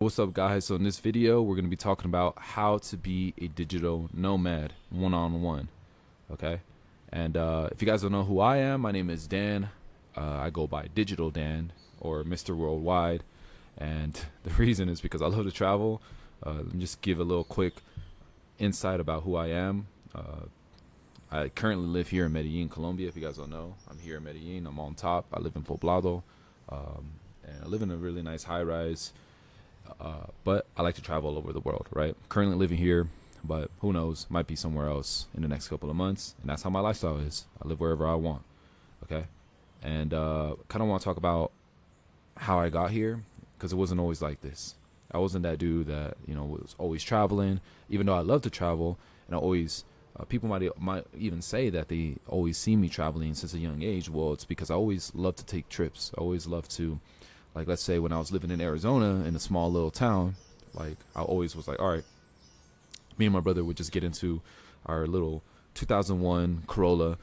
What's up, guys? So in this video we're going to be talking about how to be a digital nomad one-on-one. Okay, and if you guys don't know who I am, my name is Dan. I go by Digital Dan or Mr. Worldwide, and the reason is because I love to travel. Let me just give a little quick insight about who I am. I currently live here in Medellin, Colombia. If you guys don't know, I'm here in Medellin. I'm on top. I live in Poblado, and I live in a really nice high-rise. But I like to travel all over the world, right? Currently living here, but who knows? Might be somewhere else in the next couple of months, and that's how my lifestyle is. I live wherever I want, okay? And kind of want to talk about how I got here because it wasn't always like this. I wasn't that dude that was always traveling, even though I love to travel, and I always. People might even say that they always see me traveling since a young age. Well, it's because I always love to take trips. I always love to, like, let's say when I was living in Arizona in a small little town, like I always was like, all right, me and my brother would just get into our little 2001 Toyota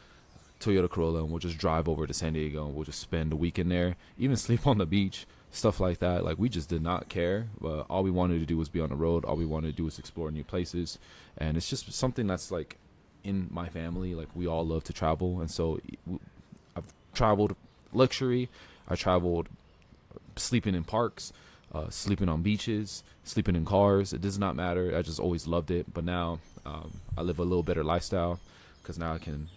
Corolla, and we'll just drive over to San Diego and we'll just spend a weekend there, even sleep on the beach, stuff like that. Like, we just did not care, but all we wanted to do was be on the road. All we wanted to do was explore new places, and it's just something that's like in my family. Like, we all love to travel, and so I've traveled luxury. I traveled sleeping in parks, sleeping on beaches, sleeping in cars. It does not matter. I just always loved it. But now I live a little better lifestyle because now I can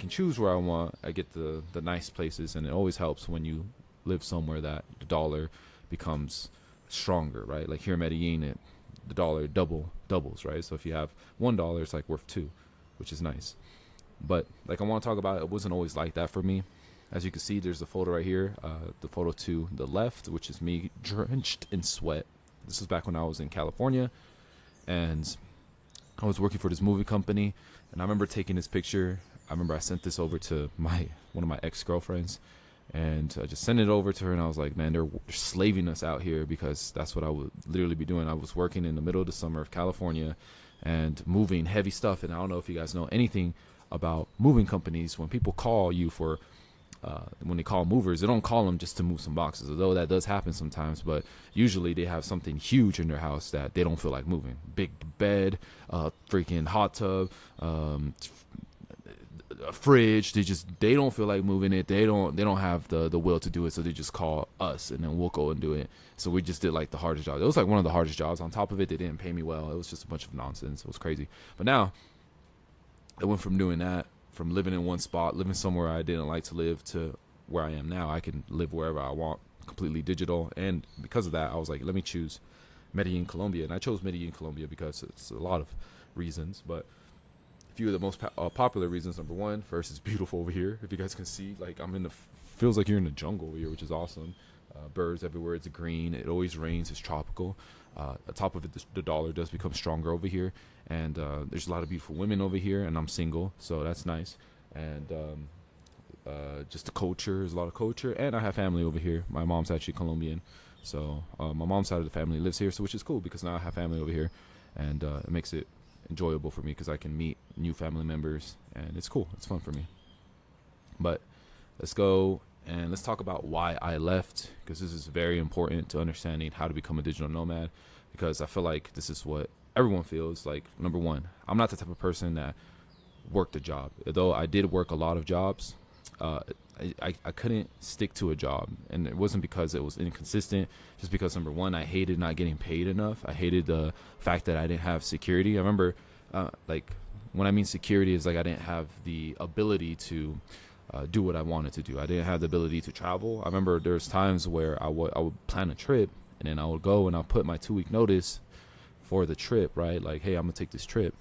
choose where I want. I get the nice places, and it always helps when you live somewhere that the dollar becomes stronger, right? Like here in Medellin, the dollar doubles, right? So if you have $1, it's like worth two, which is nice. But like, I want to talk about, it wasn't always like that for me. As you can see, there's a photo right here, the photo to the left, which is me drenched in sweat. This was back when I was in California, and I was working for this movie company, and I remember taking this picture. I remember I sent this over to one of my ex-girlfriends, and I just sent it over to her, and I was like, man, they're slaving us out here, because that's what I would literally be doing. I was working in the middle of the summer of California and moving heavy stuff, and I don't know if you guys know anything about moving companies. When people call you for when they call movers, they don't call them just to move some boxes, although that does happen sometimes. But usually they have something huge in their house that they don't feel like moving. Big bed, freaking hot tub, a fridge. They don't feel like moving it. They don't have the will to do it, so they just call us, and then we'll go and do it. So we just did like the hardest job. It was like one of the hardest jobs. On top of it, they didn't pay me well. It was just a bunch of nonsense. It was crazy. But now I went from doing that, from living in one spot, living somewhere I didn't like to live, to where I am now. I can live wherever I want, completely digital. And because of that, I was like, let me choose Medellin, Colombia. And I chose Medellin, Colombia because it's a lot of reasons, but a few of the most popular reasons. Number one, first, it's beautiful over here. If you guys can see, like, feels like you're in the jungle over here, which is awesome. Birds everywhere. It's green. It always rains. It's tropical. On top of it, the dollar does become stronger over here, and there's a lot of beautiful women over here, and I'm single, so that's nice. And just the culture, there's a lot of culture, and I have family over here. My mom's actually Colombian, so my mom's side of the family lives here, so which is cool because now I have family over here, and it makes it enjoyable for me because I can meet new family members, and it's cool. It's fun for me. But let's go and let's talk about why I left, because this is very important to understanding how to become a digital nomad, because I feel like this is what everyone feels like. Number one, I'm not the type of person that worked a job. Though I did work a lot of jobs, I couldn't stick to a job, and it wasn't because it was inconsistent, just because, number one, I hated not getting paid enough. I hated the fact that I didn't have security. I remember, like, when I mean security is like I didn't have the ability to do what I wanted to do. I didn't have the ability to travel. I remember there's times where I would plan a trip, and then I would go and I'll put my 2-week notice for the trip, right? Like, hey, I'm gonna take this trip,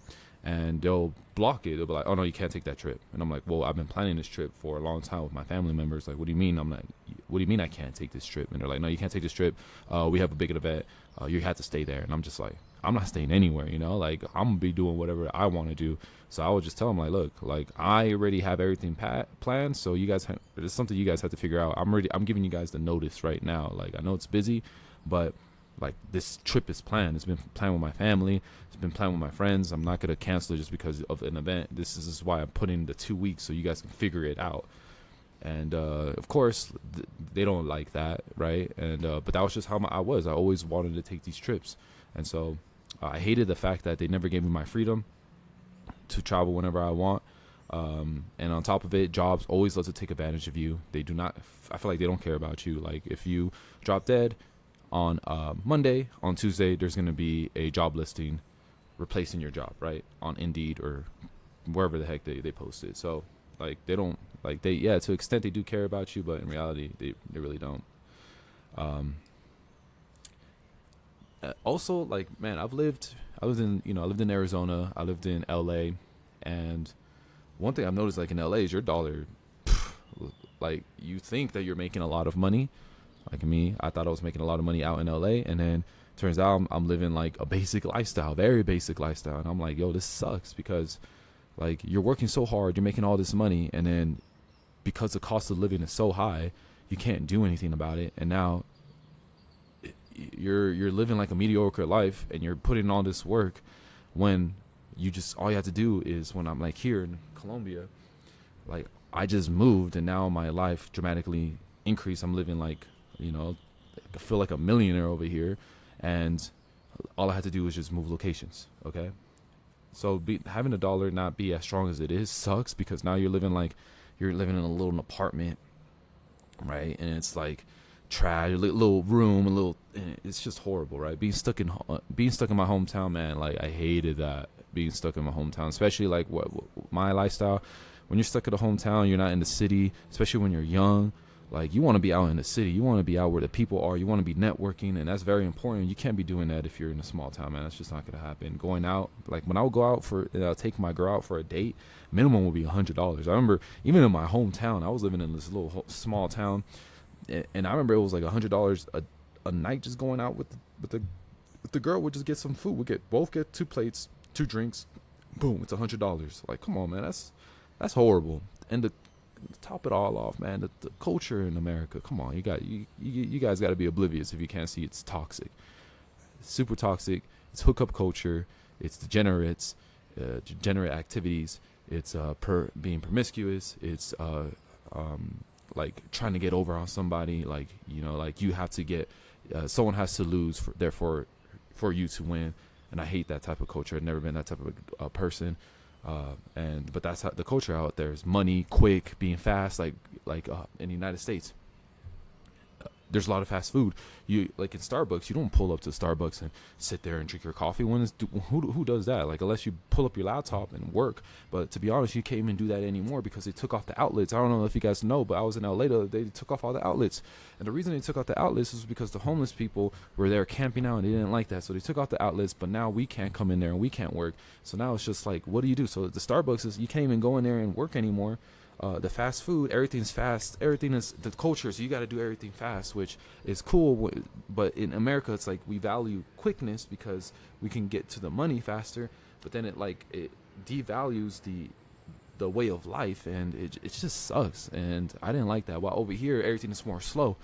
and they'll block it. They'll be like, oh no, you can't take that trip. And I'm like, well, I've been planning this trip for a long time with my family members. Like, what do you mean? I'm like, what do you mean I can't take this trip? And they're like, no, you can't take this trip. We have a big event. You have to stay there. And I'm just like, I'm not staying anywhere, like, I'm gonna be doing whatever I want to do. So I would just tell them, like, look, like, I already have everything planned, so you guys it's something you guys have to figure out. I'm giving you guys the notice right now. Like, I know it's busy, but like, this trip is planned. It's been planned with my family. It's been planned with my friends. I'm not gonna cancel it just because of an event. This is why I'm putting the 2 weeks, so you guys can figure it out. And of course, they don't like that, right? And but that was just how I was. I always wanted to take these trips, and so I hated the fact that they never gave me my freedom to travel whenever I want. And on top of it, jobs always love to take advantage of you. They do not. I feel like they don't care about you. Like if you drop dead on Monday, on Tuesday, there's gonna be a job listing replacing your job, right? On Indeed or wherever the heck they post it. So like they don't like they yeah to an extent they do care about you, but in reality they really don't. Um, Also, like man, I lived in I lived in Arizona, I lived in LA, and one thing I've noticed like in LA is your dollar, like you think that you're making a lot of money. Like me, I thought I was making a lot of money out in LA, and then turns out I'm living like a basic lifestyle, very basic lifestyle, and I'm like, yo, this sucks because like you're working so hard, you're making all this money, and then because the cost of living is so high, you can't do anything about it, and now you're living like a mediocre life, and you're putting in all this work when you just all you have to do is when I'm like here in Colombia, like I just moved and now my life dramatically increased. I'm living like I feel like a millionaire over here, and all I had to do was just move locations. Okay, so having a dollar not be as strong as it is sucks because now you're living in a little apartment, right? And it's like trash, a little room, it's just horrible, right? Being stuck in my hometown, man. Like I hated that, being stuck in my hometown, especially like what my lifestyle. When you're stuck in a hometown, you're not in the city, especially when you're young. Like you want to be out in the city, you want to be out where the people are, you want to be networking, and that's very important. You can't be doing that if you're in a small town, man. That's just not gonna happen. Going out, like when I would go out take my girl out for a date, minimum would be $100. I remember even in my hometown, I was living in this little small town, and I remember it was like $100 a night just going out with the girl. Would just get some food. We both get 2 plates, 2 drinks, boom, it's $100. Like, come on, man, that's horrible. And to top it all off, man, the culture in America, come on, you guys got to be oblivious if you can't see it's toxic. It's super toxic. It's hookup culture. It's degenerates, degenerate activities. It's being promiscuous. It's like trying to get over on somebody. Like like you have to get someone has to lose for you to win. And I hate that type of culture. I've never been that type of person. But that's how the culture out there is: money, quick, being fast. Like in the United States, there's a lot of fast food. You like in Starbucks, you don't pull up to Starbucks and sit there and drink your coffee. Who does that? Like unless you pull up your laptop and work. But to be honest, you can't even do that anymore because they took off the outlets. I don't know if you guys know, but I was in LA the other day. They took off all the outlets, and the reason they took out the outlets is because the homeless people were there camping out and they didn't like that, so they took out the outlets. But now we can't come in there and we can't work. So now it's just like, what do you do? So the Starbucks is you can't even go in there and work anymore. The fast food, everything's fast. Everything is the culture, so you got to do everything fast, which is cool. But in America, it's like we value quickness because we can get to the money faster. But then it devalues the way of life, and it just sucks. And I didn't like that. While over here, everything is more slow,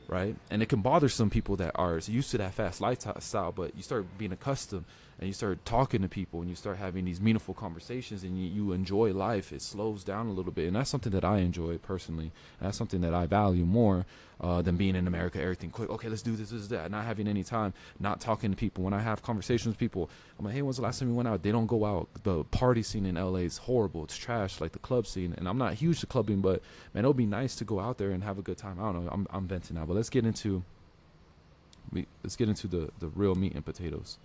right? And it can bother some people that are used to that fast lifestyle, but you start being accustomed and you start talking to people and you start having these meaningful conversations and you enjoy life. It slows down a little bit, and that's something that I enjoy personally. And that's something that I value more than being in America. Everything quick. Okay, let's do this, that. Not having any time, not talking to people. When I have conversations with people, I'm like, hey, when's the last time you went out? They don't go out. The party scene in LA is horrible. It's trash, like the club scene. And I'm not huge to clubbing, but man, it would be nice to go out there and have a good time. I don't know. I'm venting now, but let's get into the real meat and potatoes.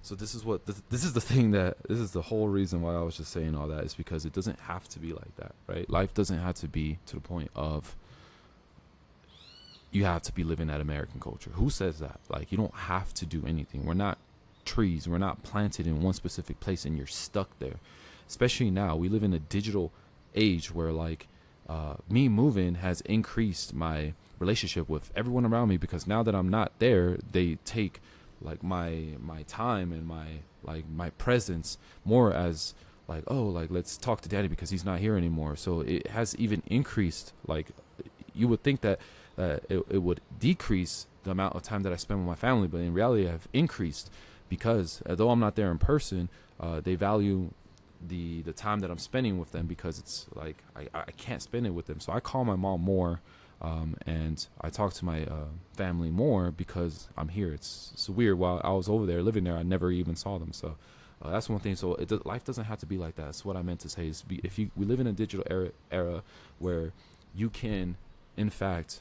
So this is the whole reason why I was just saying all that, is because it doesn't have to be like that, right? Life doesn't have to be to the point of you have to be living that American culture. Who says that? Like, you don't have to do anything. We're not trees. We're not planted in one specific place and you're stuck there. Especially now, we live in a digital age where me moving has increased my relationship with everyone around me, because now that I'm not there, they take like my time and my presence more as like, oh, like let's talk to daddy because he's not here anymore. So it has even increased. Like you would think that it would decrease the amount of time that I spend with my family, but in reality I've increased, because although I'm not there in person, they value the time that I'm spending with them, because it's like I can't spend it with them. So I call my mom more, and I talk to my family more because I'm here. It's weird. While I was over there living there, I never even saw them. So that's one thing. So life doesn't have to be like that. That's what I meant to say. Is we live in a digital era where you can, in fact,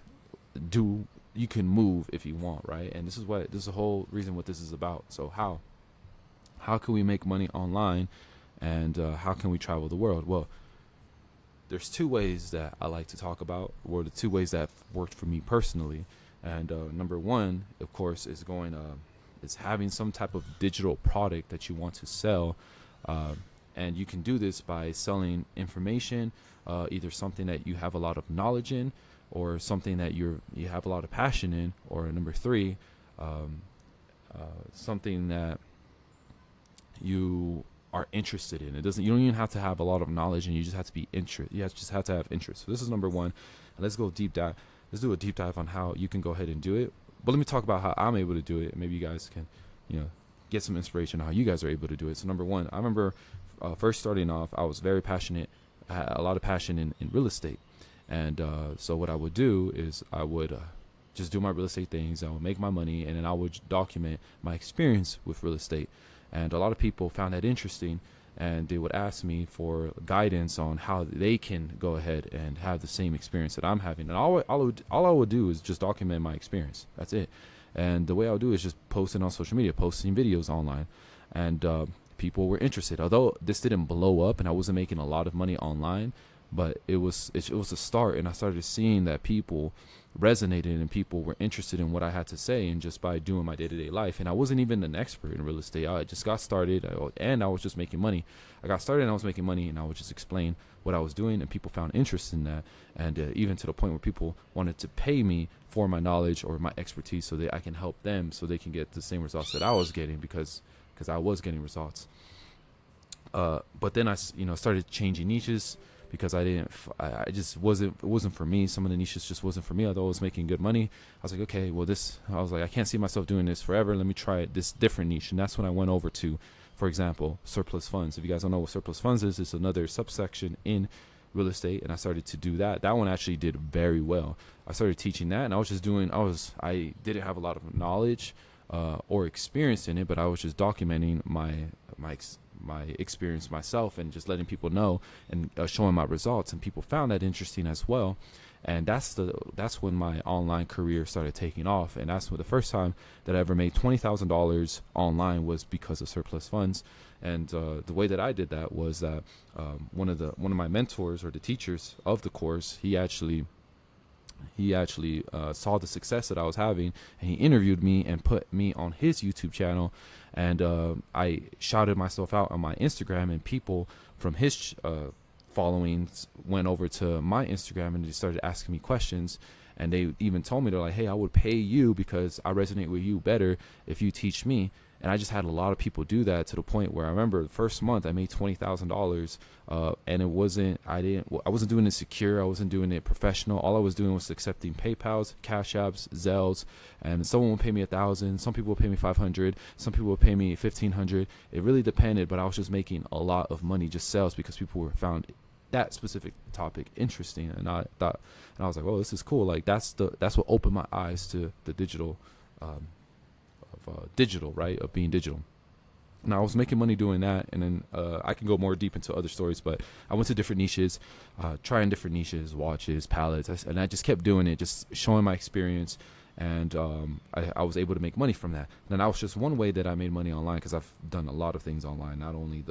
you can move if you want, right? And this is the whole reason what this is about. So how can we make money online, and how can we travel the world? Well, there's two ways that I like to talk about, or the two ways that have worked for me personally. And number one, of course, is having some type of digital product that you want to sell, and you can do this by selling information, either something that you have a lot of knowledge in, or something that you have a lot of passion in, or number three, something that you are interested in. You don't even have to have a lot of knowledge, and you just have to be interested. Just have to have interest. So this is number one. And let's go deep dive. Let's do a deep dive on how you can go ahead and do it. But let me talk about how I'm able to do it. Maybe you guys can, get some inspiration on how you guys are able to do it. So number one, I remember first starting off, I was very passionate. I had a lot of passion in real estate. And so what I would do is I would just do my real estate things. I would make my money, and then I would document my experience with real estate. And a lot of people found that interesting, and they would ask me for guidance on how they can go ahead and have the same experience that I'm having. And all I would do is just document my experience. That's it. And the way I would do is just posting on social media, posting videos online. And people were interested. Although this didn't blow up and I wasn't making a lot of money online, but it was a start, and I started seeing that people resonated and people were interested in what I had to say, and just by doing my day-to-day life. And I wasn't even an expert in real estate. I just got started, and I was just making money. I got started and I was making money, and I would just explain what I was doing, and people found interest in that. And even to the point where people wanted to pay me for my knowledge or my expertise so that I can help them, so they can get the same results that I was getting, because I was getting results. But then I started changing niches, because it wasn't for me. Some of the niches just wasn't for me. Although I was making good money, I was like, okay, well I can't see myself doing this forever. Let me try this different niche. And that's when I went over to, for example, surplus funds. If you guys don't know what surplus funds is, it's another subsection in real estate. And I started to do that. That one actually did very well. I started teaching that, and I didn't have a lot of knowledge or experience in it, but I was just documenting my experience myself, and just letting people know, and showing my results, and people found that interesting as well. And that's when my online career started taking off. And that's when the first time that I ever made $20,000 online was because of surplus funds. And the way that I did that was that one of my mentors, or the teachers of the course, he actually saw the success that I was having, and he interviewed me and put me on his YouTube channel. And I shouted myself out on my Instagram, and people from his followings went over to my Instagram, and they started asking me questions. And they even told me, they're like, hey, I would pay you because I resonate with you better if you teach me. And I just had a lot of people do that, to the point where I remember the first month I made $20,000, and I wasn't doing it secure. I wasn't doing it professional. All I was doing was accepting PayPal's, Cash Apps, Zelles, and someone would pay me $1,000. Some people would pay me $500. Some people would pay me $1,500. It really depended, but I was just making a lot of money, just sales, because people found that specific topic interesting. And I was like, well, this is cool. Like that's what opened my eyes to the digital. Digital, right? Of being digital. Now I was making money doing that, and then I can go more deep into other stories, but I went to different niches, trying different niches, watches, palettes, and I just kept doing it, just showing my experience, and I was able to make money from that. And that was just one way that I made money online, because I've done a lot of things online. Not only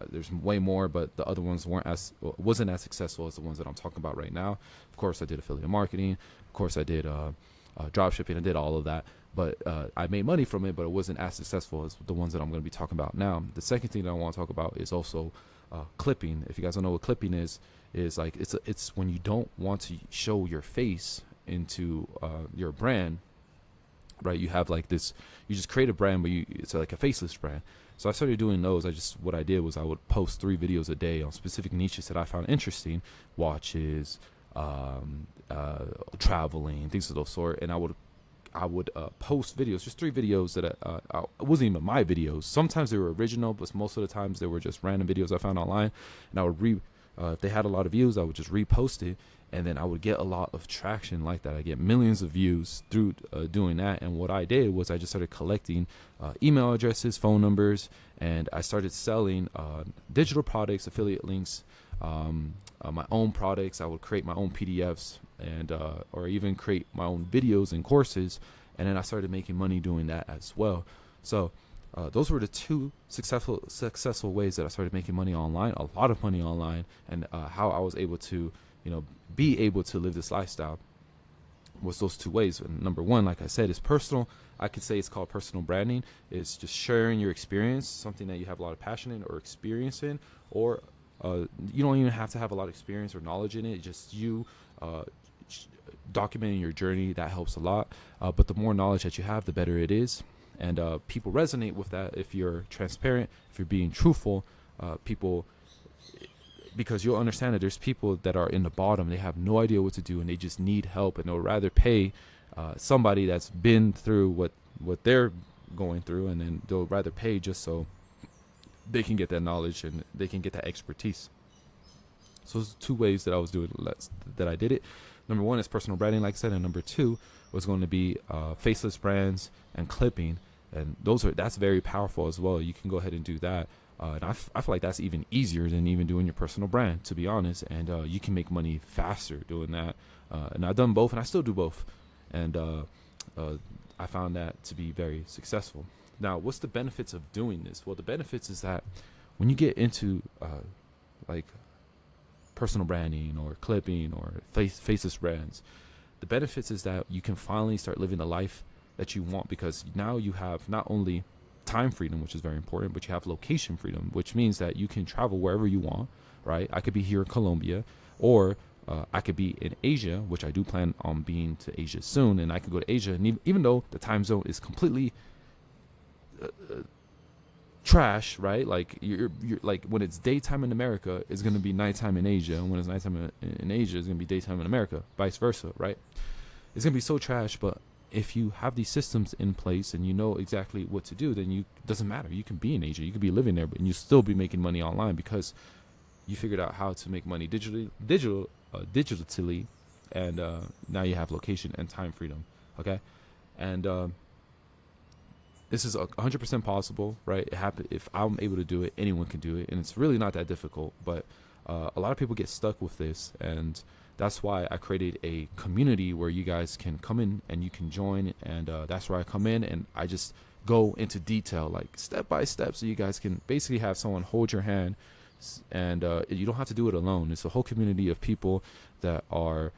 there's way more, but the other ones wasn't as successful as the ones that I'm talking about right now. Of course, I did affiliate marketing. Of course, I did drop shipping. I did all of that. But I made money from it, but it wasn't as successful as the ones that I'm going to be talking about now. The second thing that I want to talk about is also clipping. If you guys don't know what clipping is like it's when you don't want to show your face into your brand, right? You have like this, you just create a brand, but it's like a faceless brand. So I started doing those. What I did was I would post 3 videos a day on specific niches that I found interesting, watches, traveling, things of those sort, and I would I would post videos, just 3 videos that it wasn't even my videos. Sometimes they were original, but most of the times they were just random videos I found online, and I would if they had a lot of views, I would just repost it, and then I would get a lot of traction like that. I get millions of views through doing that. And what I did was I just started collecting email addresses, phone numbers, and I started selling digital products, affiliate links, my own products. I would create my own PDFs and or even create my own videos and courses, and then I started making money doing that as well. So those were the 2 successful ways that I started making money online, a lot of money online, and how I was able to, be able to live this lifestyle was those 2 ways. And number 1, like I said, is personal. I could say it's called personal branding. It's just sharing your experience, something that you have a lot of passion in or experience in, or you don't even have to have a lot of experience or knowledge in it. Just you documenting your journey, that helps a lot. But the more knowledge that you have, the better it is. And people resonate with that if you're transparent, if you're being truthful. Because you'll understand that there's people that are in the bottom, they have no idea what to do, and they just need help, and they'll rather pay somebody that's been through what they're going through, and then they'll rather pay just so they can get that knowledge and they can get that expertise. So there's 2 ways that I was doing that I did it. Number 1 is personal branding, like I said, and number 2 was going to be faceless brands and clipping, and that's very powerful as well. You can go ahead and do that. And I feel like that's even easier than even doing your personal brand, to be honest. And you can make money faster doing that. And I've done both, and I still do both. And I found that to be very successful. Now, what's the benefits of doing this? Well, the benefits is that when you get into like personal branding or clipping or faceless brands, the benefits is that you can finally start living the life that you want, because now you have not only time freedom, which is very important, but you have location freedom, which means that you can travel wherever you want, right? I could be here in Colombia, or I could be in Asia, which I do plan on being to Asia soon, and I could go to Asia, and even though the time zone is completely trash, right? Like you're like, when it's daytime in America, it's going to be nighttime in Asia, and when it's nighttime in Asia, it's going to be daytime in America, vice versa, right? It's going to be so trash. But if you have these systems in place and you know exactly what to do, then it doesn't matter. You can be in Asia, you could be living there, but you still be making money online because you figured out how to make money digitally, and now you have location and time freedom. Okay, and this is 100% possible, right? It happen if I'm able to do it, anyone can do it, and it's really not that difficult. But a lot of people get stuck with this, and that's why I created a community where you guys can come in and you can join, and that's where I come in and I just go into detail, like step by step, so you guys can basically have someone hold your hand, and you don't have to do it alone. It's a whole community of people that are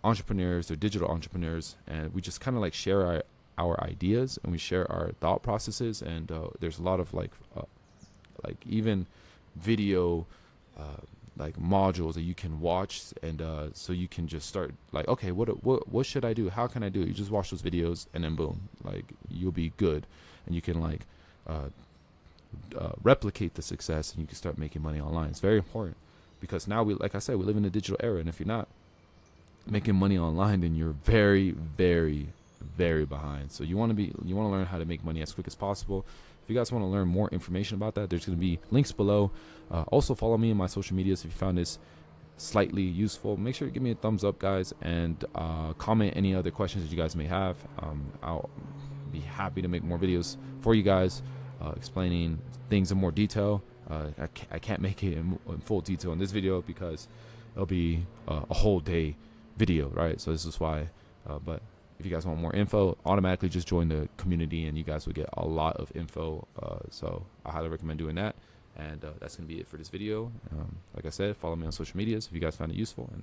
entrepreneurs, they're digital entrepreneurs, and we just kind of like share our ideas, and we share our thought processes, and there's a lot of like even video like modules that you can watch, and so you can just start like, okay, what should I do, how can I do it? You just watch those videos, and then boom, like you'll be good, and you can like replicate the success, and you can start making money online. It's very important, because now like I said, we live in a digital era, and if you're not making money online, then you're very, very, very behind. So you want to learn how to make money as quick as possible. If you guys want to learn more information about that, there's going to be links below. Also follow me on my social medias if you found this slightly useful. Make sure to give me a thumbs up, guys, and comment any other questions that you guys may have. I'll be happy to make more videos for you guys, explaining things in more detail. I can't make it in full detail in this video because it'll be a whole day video, right? So this is why, but if you guys want more info, automatically just join the community and you guys will get a lot of info. So I highly recommend doing that. And that's going to be it for this video. Like I said, follow me on social medias if you guys found it useful. And